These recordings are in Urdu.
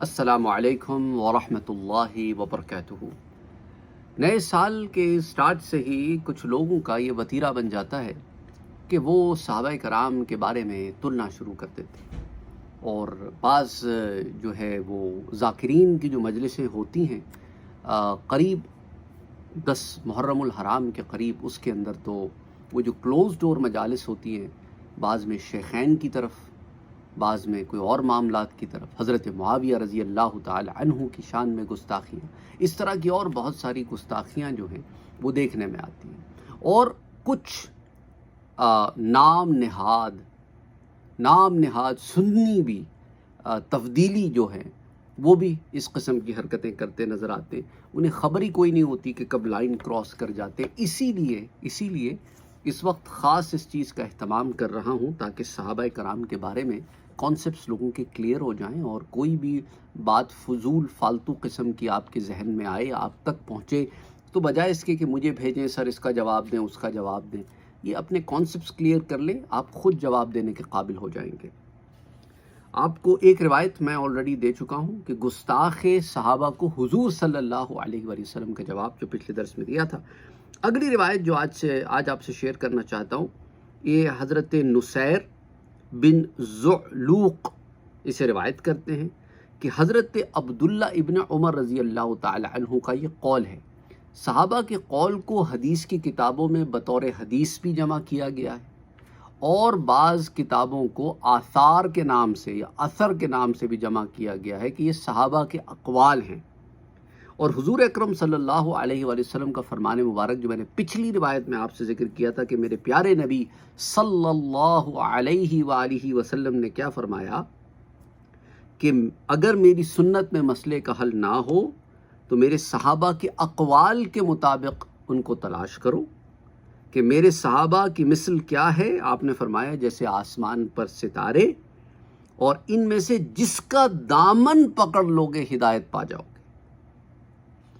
السلام علیکم ورحمۃ اللہ وبرکاتہ۔ نئے سال کے سٹارٹ سے ہی کچھ لوگوں کا یہ وتیرہ بن جاتا ہے کہ وہ صحابہ کرام کے بارے میں تلنا شروع کر دیتے ہیں، اور بعض جو ہے وہ ذاکرین کی جو مجلسیں ہوتی ہیں قریب 10 محرم الحرام کے قریب، اس کے اندر تو وہ جو کلوز ڈور مجالس ہوتی ہیں، بعض میں شیخین کی طرف، بعض میں کوئی اور معاملات کی طرف، حضرت معاویہ رضی اللہ تعالی عنہ کی شان میں گستاخیاں، اس طرح کی اور بہت ساری گستاخیاں جو ہیں وہ دیکھنے میں آتی ہیں، اور کچھ نام نہاد سنی بھی تفضیلی جو ہیں وہ بھی اس قسم کی حرکتیں کرتے نظر آتے ہیں۔ انہیں خبر ہی کوئی نہیں ہوتی کہ کب لائن کراس کر جاتے ہیں۔ اسی لیے اس وقت خاص اس چیز کا اہتمام کر رہا ہوں تاکہ صحابہ کرام کے بارے میں کانسیپٹس لوگوں کے کلیئر ہو جائیں، اور کوئی بھی بات فضول فالتو قسم کی آپ کے ذہن میں آئے، آپ تک پہنچے، تو بجائے اس کے کہ مجھے بھیجیں سر اس کا جواب دیں اس کا جواب دیں، یہ اپنے کانسیپٹس کلیئر کر لیں، آپ خود جواب دینے کے قابل ہو جائیں گے۔ آپ کو ایک روایت میں آلریڈی دے چکا ہوں کہ گستاخ صحابہ کو حضور صلی اللہ علیہ وآلہ وسلم کا جواب جو پچھلے درس میں دیا تھا۔ اگلی روایت جو آج آپ سے شیئر کرنا چاہتا ہوں، یہ حضرت نصیر بن زعلوق اسے روایت کرتے ہیں کہ حضرت عبداللہ ابن عمر رضی اللہ تعالی عنہ کا یہ قول ہے۔ صحابہ کے قول کو حدیث کی کتابوں میں بطور حدیث بھی جمع کیا گیا ہے، اور بعض کتابوں کو آثار کے نام سے یا اثر کے نام سے بھی جمع کیا گیا ہے کہ یہ صحابہ کے اقوال ہیں۔ اور حضور اکرم صلی اللہ علیہ وآلہ وسلم کا فرمان مبارک جو میں نے پچھلی روایت میں آپ سے ذکر کیا تھا کہ میرے پیارے نبی صلی اللہ علیہ وآلہ وسلم نے کیا فرمایا کہ اگر میری سنت میں مسئلے کا حل نہ ہو تو میرے صحابہ کے اقوال کے مطابق ان کو تلاش کرو، کہ میرے صحابہ کی مثل کیا ہے؟ آپ نے فرمایا جیسے آسمان پر ستارے، اور ان میں سے جس کا دامن پکڑ لوگے ہدایت پا جاؤ گے۔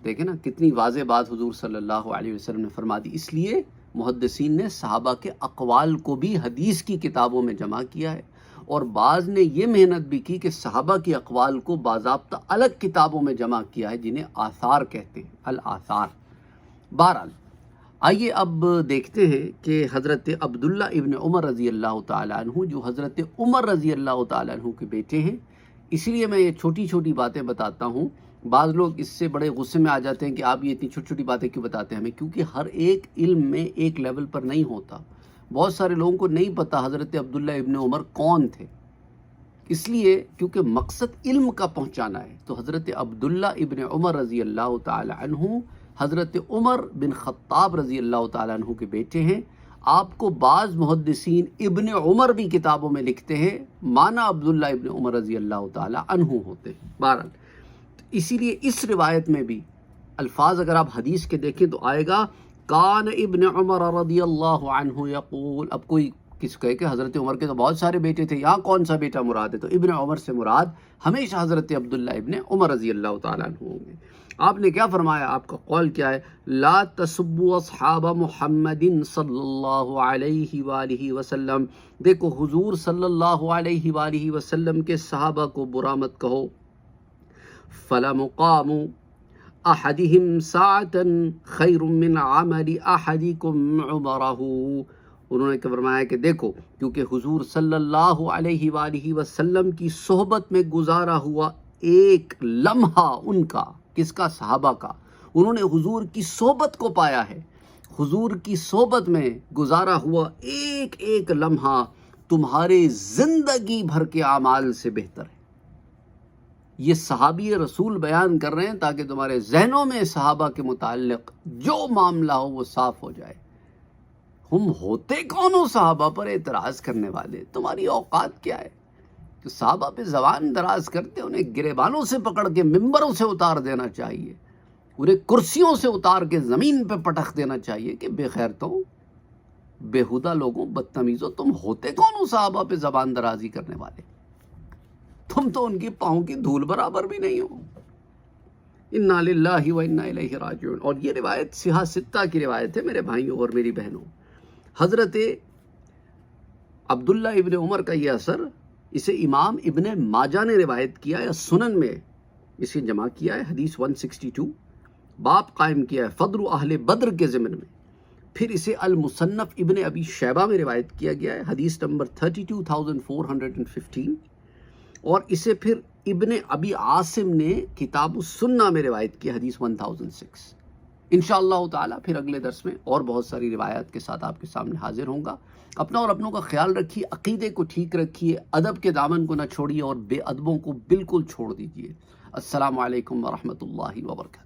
دیکھیں نا کتنی واضح بات حضور صلی اللہ علیہ وسلم نے فرما دی۔ اس لیے محدثین نے صحابہ کے اقوال کو بھی حدیث کی کتابوں میں جمع کیا ہے، اور بعض نے یہ محنت بھی کی کہ صحابہ کے اقوال کو باضابطہ الگ کتابوں میں جمع کیا ہے جنہیں آثار کہتے ہیں، الآثار۔ بہرحال آئیے اب دیکھتے ہیں کہ حضرت عبداللہ ابن عمر رضی اللہ تعالیٰ عنہ جو حضرت عمر رضی اللہ تعالیٰ عنہ کے بیٹے ہیں، اس لیے میں یہ چھوٹی چھوٹی باتیں بتاتا ہوں۔ بعض لوگ اس سے بڑے غصے میں آ جاتے ہیں کہ آپ یہ اتنی چھوٹی چھوٹی باتیں کیوں بتاتے ہیں ہمیں، کیونکہ ہر ایک علم میں ایک لیول پر نہیں ہوتا۔ بہت سارے لوگوں کو نہیں پتا حضرت عبداللہ ابن عمر کون تھے، اس لیے کیونکہ مقصد علم کا پہنچانا ہے، تو حضرت عبداللہ ابن عمر رضی اللہ تعالی عنہ حضرت عمر بن خطاب رضی اللہ تعالیٰ عنہ کے بیٹے ہیں۔ آپ کو بعض محدثین ابن عمر بھی کتابوں میں لکھتے ہیں، مانا عبداللہ ابن عمر رضی اللہ تعالیٰ عنہ ہوتے ہیں۔ بہرحال اسی لیے اس روایت میں بھی الفاظ اگر آپ حدیث کے دیکھیں تو آئے گا کان ابن عمر رضی اللہ عنہ یقول۔ اب کوئی کس کہے کہ حضرت عمر کے تو بہت سارے بیٹے تھے، یہاں کون سا بیٹا مراد ہے؟ تو ابن عمر سے مراد ہمیشہ حضرت عبداللہ ابن عمر رضی اللہ تعالیٰ عنہ ہوں گے۔ آپ نے کیا فرمایا؟ آپ کا قول کیا ہے؟ لا تسبوا اصحاب محمد صلی اللہ علیہ وآلہ وسلم۔ دیکھو حضور صلی اللہ علیہ وآلہ وسلم کے صحابہ کو برا مت کہو۔ فَلَمُقَامُ أَحَدِهِمْ سَاعَةً خَيْرٌ مِّنْ عَمَلِ أَحَدِكُمْ عُمَرَهُ۔ انہوں نے فرمایا کہ دیکھو کیونکہ حضور صلی اللہ علیہ وآلہ وسلم کی صحبت میں گزارا ہوا ایک لمحہ ان کا، کس کا؟ صحابہ کا۔ انہوں نے حضور کی صحبت کو پایا ہے، حضور کی صحبت میں گزارا ہوا ایک ایک لمحہ تمہارے زندگی بھر کے اعمال سے بہتر ہے۔ یہ صحابی رسول بیان کر رہے ہیں تاکہ تمہارے ذہنوں میں صحابہ کے متعلق جو معاملہ ہو وہ صاف ہو جائے۔ ہم ہوتے کون ہو صحابہ پر اعتراض کرنے والے؟ تمہاری اوقات کیا ہے؟ کہ صحابہ پہ زبان دراز کرتے، انہیں گریبانوں سے پکڑ کے ممبروں سے اتار دینا چاہیے، انہیں کرسیوں سے اتار کے زمین پہ پٹخ دینا چاہیے کہ بے خیرتوں، بےہودہ لوگوں، بدتمیزوں، تم ہوتے کون ہو صحابہ پہ زبان درازی کرنے والے؟ تم تو ان کی پاؤں کی دھول برابر بھی نہیں ہو۔ انا للہ و انا الیہ راجعون۔ اور یہ روایت صحاح ستہ کی روایت ہے میرے بھائیوں اور میری بہنوں۔ حضرت عبداللہ ابن عمر کا یہ اثر، اسے امام ابن ماجہ نے روایت کیا، یا سنن میں اسے جمع کیا ہے، حدیث 162، باب قائم کیا ہے فضل اہل بدر کے ضمن میں، پھر اسے المصنف ابن ابی شیبہ میں روایت کیا گیا ہے، حدیث نمبر 32415، اور اسے پھر ابن ابی عاصم نے کتاب السنہ میں روایت کی، حدیث 1006۔ انشاءاللہ تعالی پھر اگلے درس میں اور بہت ساری روایات کے ساتھ آپ کے سامنے حاضر ہوں گا۔ اپنا اور اپنوں کا خیال رکھیے، عقیدے کو ٹھیک رکھیے، ادب کے دامن کو نہ چھوڑیے اور بے ادبوں کو بالکل چھوڑ دیجیے۔ السلام علیکم ورحمۃ اللہ وبرکاتہ۔